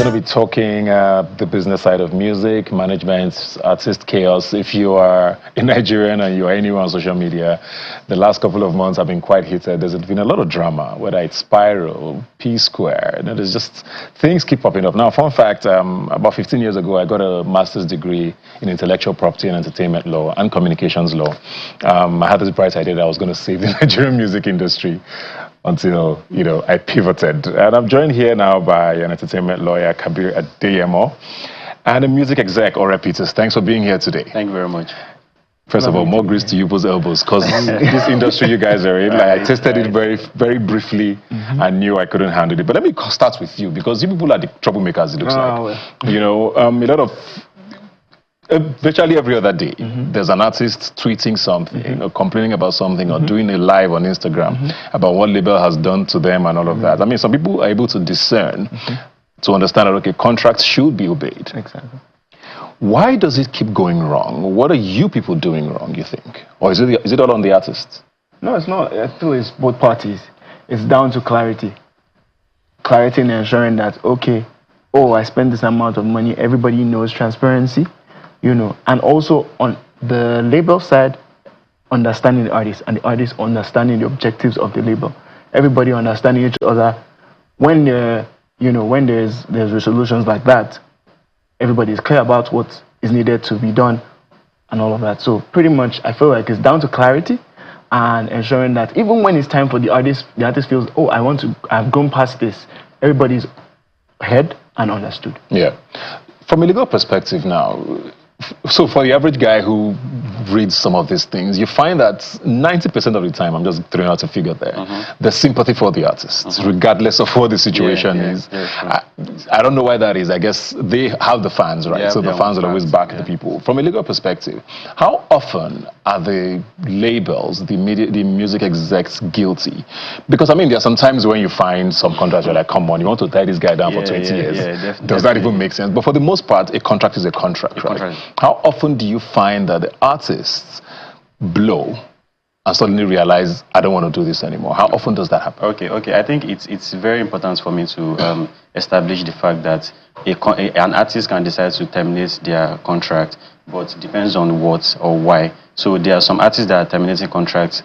going to be talking the business side of music, management, artist chaos. If you are a Nigerian and you are anywhere on social media, the last couple of months have been quite heated. There's been a lot of drama, whether it's Spiral, P Square. You know, there's just things keep popping up. Now, fun fact, about 15 years ago, I got a master's degree in intellectual property and entertainment law and communications law. I had this bright idea that I was going to save the Nigerian music industry until, you know, I pivoted. And I'm joined here now by an entertainment lawyer, Kabir Adeyemo, and a music exec, Ore Peters. Thanks for being here today. Thank you very much. First of all, more grease to you both elbows, because this industry you guys are in, like, I tested it very briefly and knew I couldn't handle it. But let me start with you, because you people are the troublemakers, it looks like. You know, a lot of... virtually every other day, there's an artist tweeting something, or complaining about something, or doing a live on Instagram about what label has done to them and all of that. I mean, some people are able to discern, to understand that, okay, contracts should be obeyed. Exactly. Why does it keep going wrong? What are you people doing wrong, you think? Or is it all on the artists? No, it's not. I feel it's both parties. It's down to clarity. Clarity in ensuring that, okay, oh, I spent this amount of money, everybody knows, transparency. You know, and also on the label side, understanding the artist, and the artist understanding the objectives of the label. Everybody understanding each other. When when there's resolutions like that, everybody is clear about what is needed to be done, and all of that. So pretty much, I feel like it's down to clarity and ensuring that even when it's time for the artist feels, oh, I've gone past this. Everybody's heard and understood. Yeah. From a legal perspective now, so for the average guy who reads some of these things, you find that 90% of the time, I'm just throwing out a figure there, there's sympathy for the artists, regardless of what the situation is. I don't know why that is. I guess they have the fans, right? So the fans will always back the people. From a legal perspective, how often are the labels, the music execs guilty? Because, I mean, there are some times when you find some contracts, you're like, come on, you want to tie this guy down for 20 years. Does that even make sense? But for the most part, a contract is a contract, right? How often do you find that the artists blow and suddenly realize, I don't want to do this anymore? How often does that happen? Okay. I think it's very important for me to establish the fact that an artist can decide to terminate their contract, but it depends on what or why. So there are some artists that are terminating contracts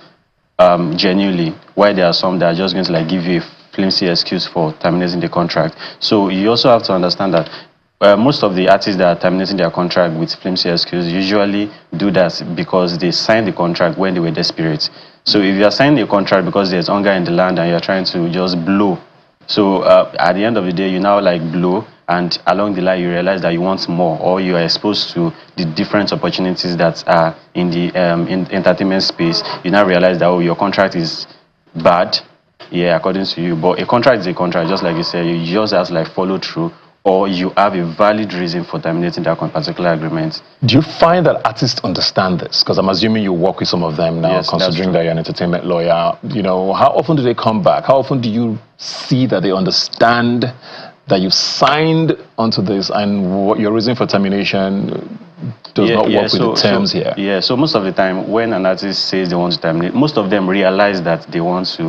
genuinely, while there are some that are just going to like give you a flimsy excuse for terminating the contract. So you also have to understand that most of the artists that are terminating their contract with flimsy excuse usually do that because they signed the contract when they were desperate. So if you are signing a contract because there's hunger in the land and you're trying to just blow, so at the end of the day, you now like blow, and along the line you realize that you want more, or you are exposed to the different opportunities that are in the entertainment space. You now realize that, oh, your contract is bad, according to you, but a contract is a contract, just like you said. You just have to like follow through, or you have a valid reason for terminating that particular agreement. Do you find that artists understand this? Because I'm assuming you work with some of them now, yes, considering that you're an entertainment lawyer. You know, how often do they come back? How often do you see that they understand that you signed onto this and what your reason for termination does not work with the terms here? Yeah, so most of the time when an artist says they want to terminate, most of them realize that they want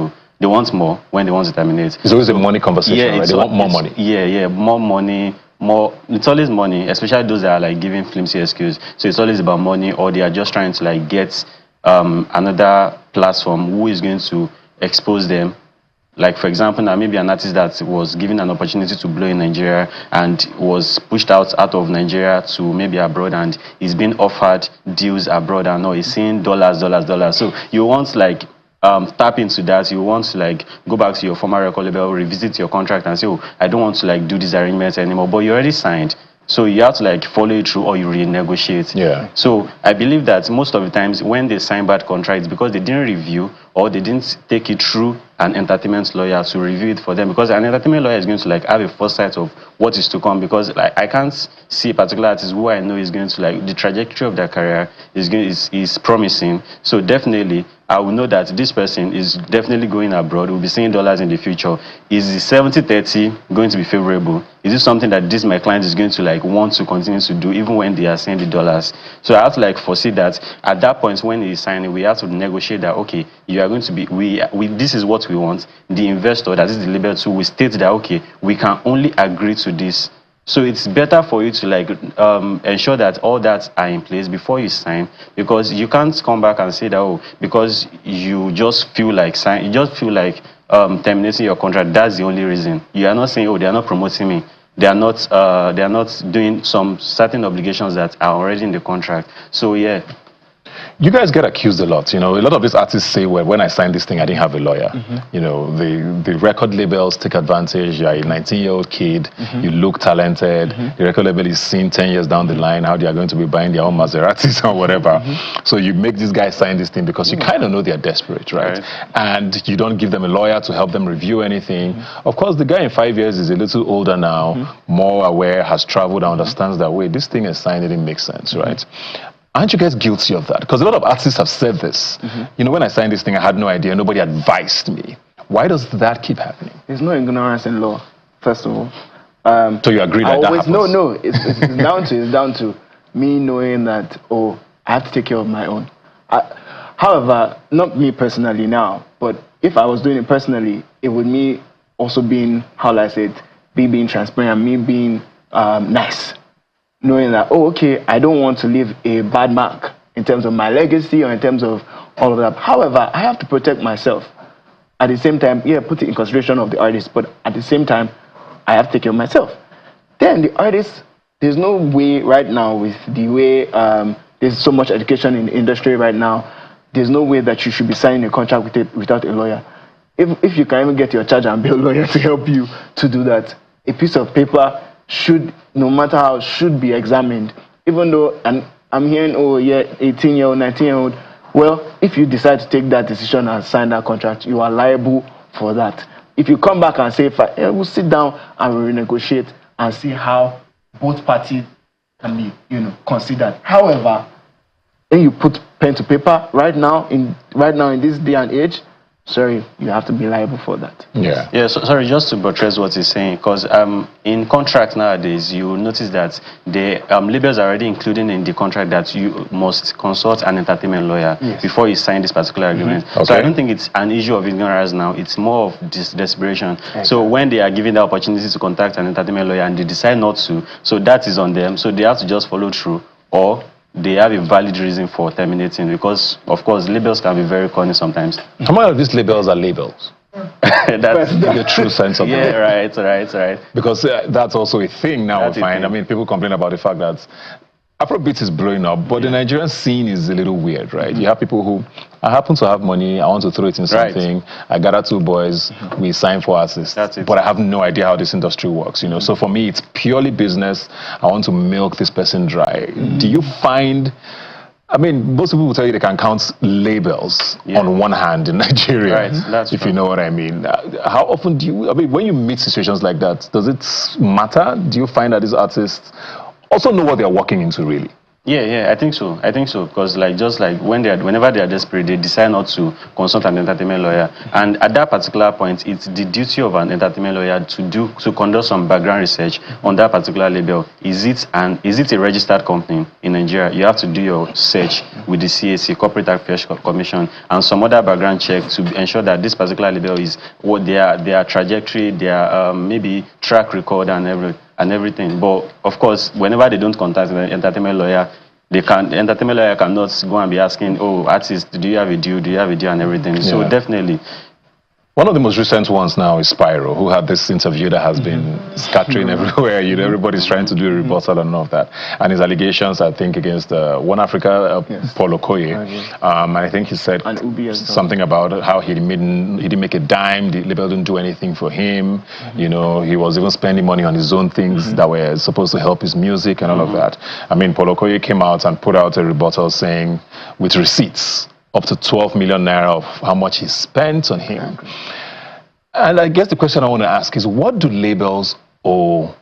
more when they want to terminate. It's always a money conversation, right? They want more money. More money, more. It's always money, especially those that are like giving flimsy excuse. So it's always about money, or they are just trying to like get another platform who is going to expose them. Like, for example, now maybe an artist that was given an opportunity to blow in Nigeria and was pushed out of Nigeria to maybe abroad, and is being offered deals abroad, and now he's seeing dollars. So you want like tap into that. You want to like go back to your former record label, revisit your contract and say, oh, I don't want to like do this arrangement anymore, but you already signed. So you have to like follow it through, or you renegotiate. Yeah. So I believe that most of the times when they sign bad contracts, because they didn't review, or they didn't take it through an entertainment lawyer to review it for them, because an entertainment lawyer is going to like have a foresight of what is to come. Because like I can't see a particular artist who I know is going to like the trajectory of their career is promising. So definitely I will know that this person is definitely going abroad, will be seeing dollars in the future. Is the 70-30 going to be favorable? Is it something that my client is going to like want to continue to do even when they are seeing the dollars? So I have to like foresee that at that point when he is signing, we have to negotiate that, okay, you are going to be, this is what we want. The investor, that is the label too, will state that, okay, we can only agree to this So it's better for you to like ensure that all that are in place before you sign, because you can't come back and say that, oh, because you just feel like terminating your contract, that's the only reason. You are not saying, oh, they are not promoting me. They are not doing some certain obligations that are already in the contract. So yeah. You guys get accused a lot. You know, a lot of these artists say, well, when I signed this thing, I didn't have a lawyer. You know, the record labels take advantage. You're a 19-year-old kid. You look talented. The record label is seeing 10 years down the line how they are going to be buying their own Maseratis or whatever. So you make this guy sign this thing because you kind of know they're desperate, right? And you don't give them a lawyer to help them review anything. Of course, the guy in 5 years is a little older now, more aware, has traveled and understands that, wait, this thing is signed, it didn't make sense, right? Aren't you guys guilty of that? Because a lot of artists have said this. You know, when I signed this thing, I had no idea. Nobody advised me. Why does that keep happening? There's no ignorance in law, first of all. So you agree that happens? No. It's down to me knowing that, oh, I have to take care of my own. However, not me personally now, but if I was doing it personally, it would me also being, how will I say it, being transparent, me being nice. Knowing that, oh, okay, I don't want to leave a bad mark in terms of my legacy or in terms of all of that. However, I have to protect myself. At the same time, yeah, put it in consideration of the artist, but at the same time, I have to take care of myself. Then the artist, there's no way right now with the way there's so much education in the industry right now, there's no way that you should be signing a contract without a lawyer. If you can even get your charge and bill lawyer to help you to do that, a piece of paper should, no matter how, should be examined. Even though, and I'm hearing, oh yeah, 18-year-old, 19-year-old, well, if you decide to take that decision and sign that contract, you are liable for that. If you come back and say, we'll sit down and we'll renegotiate and see how both parties can be, considered. However, when you put pen to paper right now in this day and age, sorry, you have to be liable for that. Yeah. So, sorry, just to buttress what he's saying, because in contracts nowadays, you will notice that the labels are already including in the contract that you must consult an entertainment lawyer before you sign this particular agreement. Okay. So I don't think it's an issue of ignorance now. It's more of desperation. Exactly. So when they are given the opportunity to contact an entertainment lawyer and they decide not to, so that is on them. So they have to just follow through, or they have a valid reason for terminating, because, of course, labels can be very corny sometimes. How many of these labels are labels? That's the true sense of it. Yeah, right. Because that's also a thing now, I find. I mean, people complain about the fact that Afrobeat is blowing up, but the Nigerian scene is a little weird, right? You have people who, I happen to have money, I want to throw it in something, I gather two boys, we sign for artists, but I have no idea how this industry works, So for me, it's purely business. I want to milk this person dry. Do you find, I mean, most people will tell you they can count labels on one hand in Nigeria, if you know what I mean. How often do you, I mean, when you meet situations like that, does it matter? Do you find that these artists also know what they're walking into, really? Yeah, I think so, because whenever they are desperate, they decide not to consult an entertainment lawyer, and at that particular point, it's the duty of an entertainment lawyer to conduct some background research on that particular label. Is it a registered company in Nigeria? You have to do your search with the CAC, Corporate Affairs Commission, and some other background check to ensure that this particular label is what their trajectory, their maybe track record and everything. But of course, whenever they don't contact the entertainment lawyer, the entertainment lawyer cannot go and be asking, oh, artist, do you have a deal? And everything. So definitely. One of the most recent ones now is Spyro, who had this interview that has been scattering everywhere. Everybody's trying to do a rebuttal and all of that. And his allegations, I think, against One Africa, Paul Okoye. And I think he said something about how he didn't make a dime, the label didn't do anything for him. He was even spending money on his own things that were supposed to help his music and all of that. I mean, Paul Okoye came out and put out a rebuttal saying, with receipts, up to 12 million naira of how much he spent on him. And I guess the question I want to ask is, what do labels owe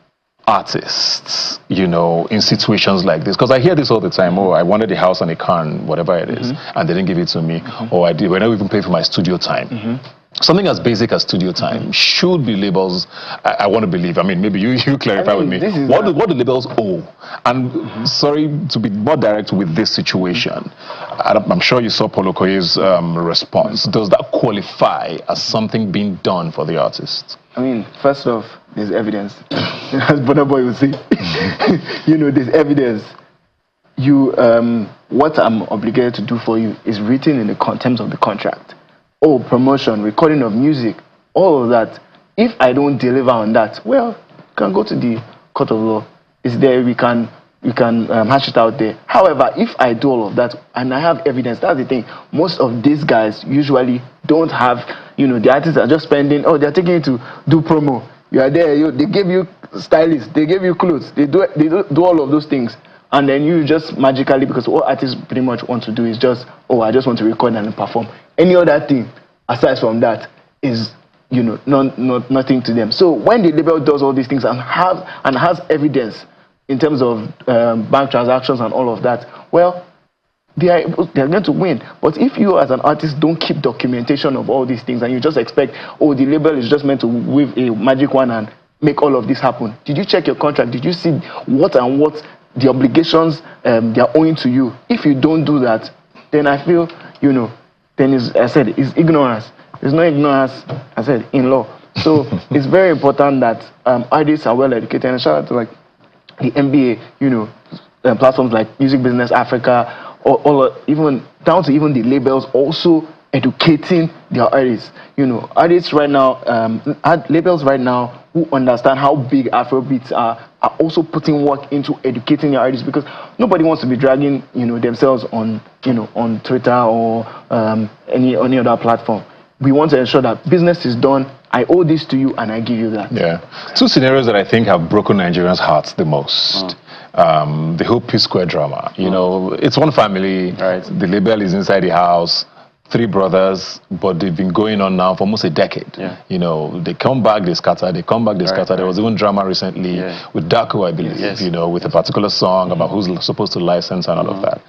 artists, in situations like this? Because I hear this all the time. Oh, I wanted a house and a car and whatever it is, and they didn't give it to me. Or we're not even paying for my studio time. Something as basic as studio time should be labels. I want to believe. I mean, maybe you clarify with me. What do labels owe? And sorry to be more direct with this situation. I'm sure you saw Paul Okoye's response. Does that qualify as something being done for the artist? I mean, first off, there's evidence. As Bono Boy would say, there's evidence. What I'm obligated to do for you is written in the terms of the contract. Oh, promotion, recording of music, all of that. If I don't deliver on that, well, you can go to the court of law. It's there. We can hash it out there. However, if I do all of that and I have evidence, that's the thing. Most of these guys usually don't have. The artists are just spending. Oh, they're taking it to do promo. You are there. They give you stylists. They give you clothes. They do all of those things. And then you just magically, because all artists pretty much want to do is just, oh, I just want to record and perform. Any other thing aside from that is, nothing to them. So when the label does all these things and has evidence in terms of bank transactions and all of that, well, they are going to win. But if you as an artist don't keep documentation of all these things and you just expect, oh, the label is just meant to wave a magic wand and make all of this happen. Did you check your contract? Did you see what the obligations they are owing to you? If you don't do that, then I feel, then it's ignorance. There's no ignorance, I said, in law. So it's very important that artists are well educated. And shout out to like the MBA, platforms like Music Business Africa, even down to even the labels also educating their artists. Artists right now, labels right now who understand how big Afrobeats are also putting work into educating their artists, because nobody wants to be dragging themselves on on Twitter or any other platform. We want to ensure that business is done. I owe this to you and I give you that. Yeah. Two scenarios that I think have broken Nigerians' hearts the most. The whole P-Square drama. It's one family. Right. The label is inside the house. 3 brothers, but they've been going on now for almost a decade. Yeah. They come back, they scatter, they come back, they scatter. Right. There was even drama recently with Darko, I believe, yes. With a particular song about who's supposed to license and all of that.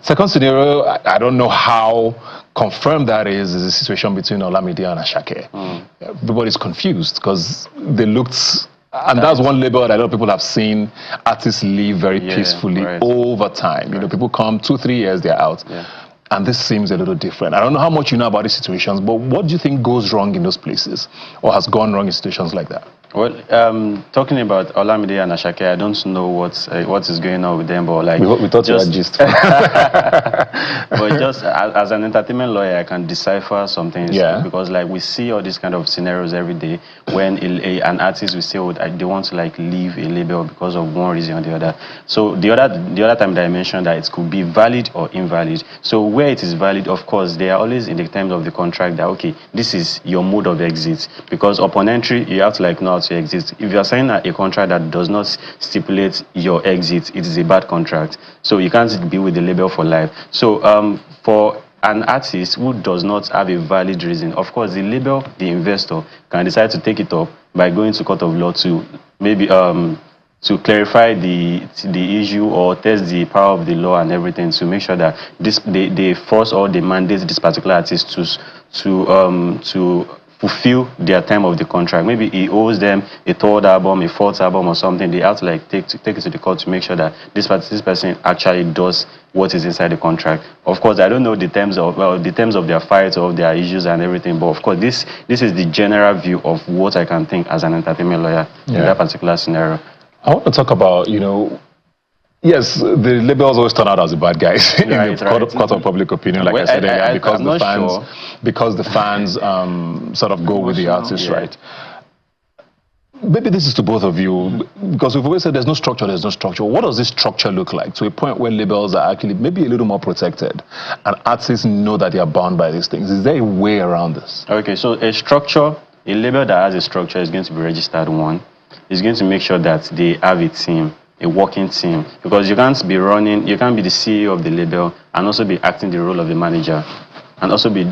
Second scenario, I don't know how confirmed that is the situation between Olamide and Asake. Everybody's confused because they looked... And that's one label that a lot of people have seen artists live very peacefully over time. People come 2-3 years, they're out. Yeah. And this seems a little different. I don't know how much you know about these situations, but what do you think goes wrong in those places or has gone wrong in situations like that? Well, talking about Olamide and Asake, I don't know what is going on with them, but like we thought you had gist. But just as an entertainment lawyer, I can decipher some things. Yeah. Because like we see all these kind of scenarios every day when an artist will say, oh, they want to like leave a label because of one reason or the other. So the other time that I mentioned that it could be valid or invalid. So where it is valid, of course, they are always in the terms of the contract that okay, this is your mode of exit, because upon entry you have to like know to exit. If you are signing a contract that does not stipulate your exit, it is a bad contract. So you can't be with the label for life. So for an artist who does not have a valid reason, of course, the label, the investor, can decide to take it up by going to court of law to maybe to clarify the issue or test the power of the law and everything to make sure that they force or they mandate this particular artist to fulfill their time of the contract. Maybe he owes them a 3rd album, a 4th album or something. They have to like take it to the court to make sure that this person actually does what is inside the contract. Of course, I don't know the terms of their fights or their issues and everything, but of course this is the general view of what I can think as an entertainment lawyer in that particular scenario. I want to talk about, yes, the labels always turn out as the bad guys in the court of public opinion, like I said earlier, because the fans sort of go with the artist, right? Maybe this is to both of you, because we've always said there's no structure. What does this structure look like to a point where labels are actually maybe a little more protected and artists know that they are bound by these things? Is there a way around this? Okay, so a label that has a structure is going to be registered one. Is going to make sure that they have a team, a working team, because you can't be the CEO of the label and also be acting the role of the manager, and also be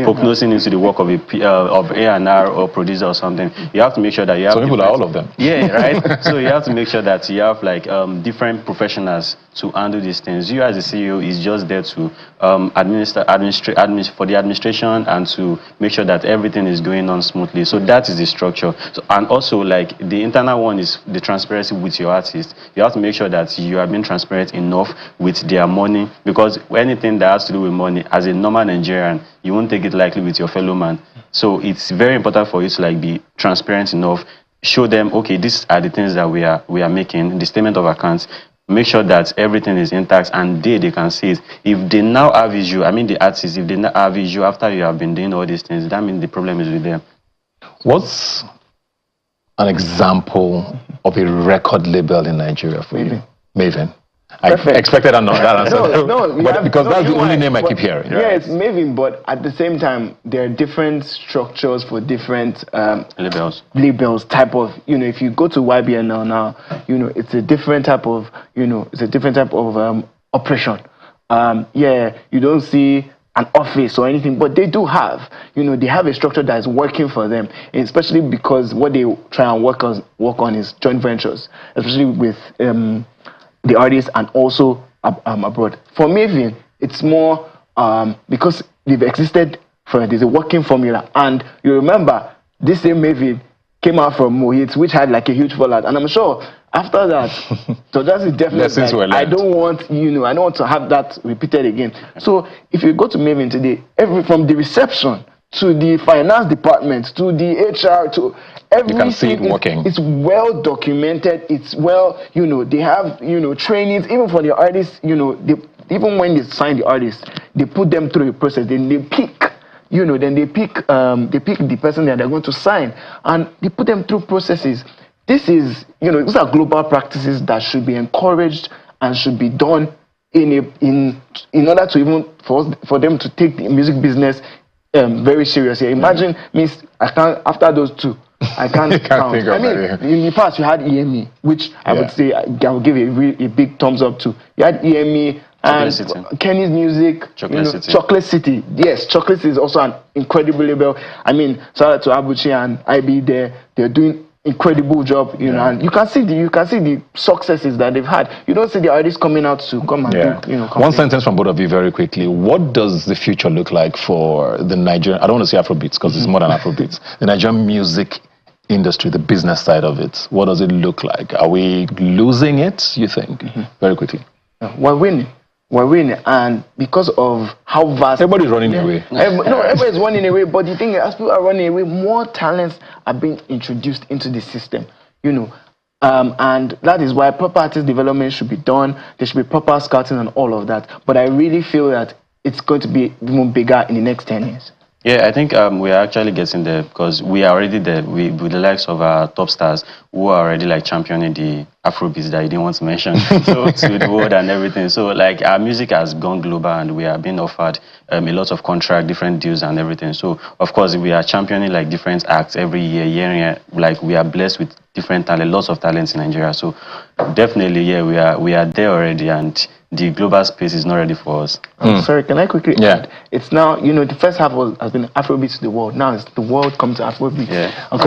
prognosing into the work of A&R or producer or something. You have to make sure that you have. Some people are all of them. Yeah, right. So you have to make sure that you have like different professionals to handle these things. You as the CEO is just there to for the administration and to make sure that everything is going on smoothly. So that is the structure. So, and also like the internal one is the transparency with your artist. You have to make sure that you are being transparent enough with their money, because anything that has to do with money money, as a normal Nigerian, you won't take it lightly with your fellow man. So it's very important for you to like be transparent enough, show them, okay, these are the things that we are making, the statement of accounts. Make sure that everything is intact, and they can see it. If they now have issue, I mean the artists, if they now have issue after you have been doing all these things, that means the problem is with them. What's an example of a record label in Nigeria for you? Maven. I expected that answer. Because that's the only name I keep hearing. Yeah, it's Maven, but at the same time, there are different structures for different labels type of, if you go to YBNL now, it's a different type of, operation. You don't see an office or anything, but they do have, they have a structure that is working for them, especially because what they try and work on is joint ventures, especially with the artists and also abroad. For Maven, it's more because they've existed for there's a working formula, and you remember this same Maven came out from Mohit, which had like a huge fallout, and I'm sure after that, so that is definitely like, I don't want to have that repeated again. So if you go to Maven today, from the reception to the finance department to the HR to everything, you can see it working. It's well documented. It's well, they have trainings even for the artists. Even when they sign the artists, they put them through a process. Then they pick. They pick the person that they're going to sign, and they put them through processes. This is, these are global practices that should be encouraged and should be done in order to even for them to take the music business very seriously. Imagine me, after those two, I can't count. I mean, in the past you had EME, which I would say I would give a big thumbs up to. You had EME and Kenny's Music, Chocolate City. Yes, Chocolate City is also an incredible label. I mean, shout out to Abuchi and IB there. They're doing incredible job, and you can see the successes that they've had. You don't see the artists coming out to come and do, One sentence from both of you very quickly. What does the future look like for the Nigerian, I don't want to say Afrobeats because it's more than Afrobeats, the Nigerian music industry, the business side of it? What does it look like? Are we losing it, you think? Very quickly. We're winning, and because of how vast everybody's running away. Everybody's running away, but the thing is, as people are running away, more talents are being introduced into the system, and that is why proper artist development should be done. There should be proper scouting and all of that, but I really feel that it's going to be even bigger in the next 10 years. Yeah, I think we are actually getting there because we are already there with the likes of our top stars who are already like championing the Afrobeats that I didn't want to mention so to the world and everything. So like our music has gone global and we are being offered a lot of contract, different deals and everything. So of course we are championing like different acts every year. Like we are blessed with different talent, lots of talents in Nigeria. So definitely, we are there already, and the global space is not ready for us. Sorry, can I quickly add? It's now, the first half has been Afrobeats to the world. Now it's the world come to Afrobeats.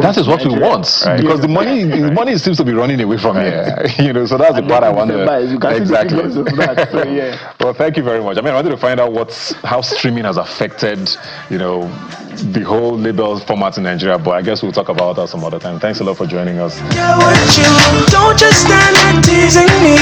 That is what we want, because the money seems to be running away from here. So that's the part I want to. Exactly. Well, thank you very much. I mean, I wanted to find out how streaming has affected, the whole label format in Nigeria, but I guess we'll talk about that some other time. Thanks a lot for joining us. Don't just stand there teasing me.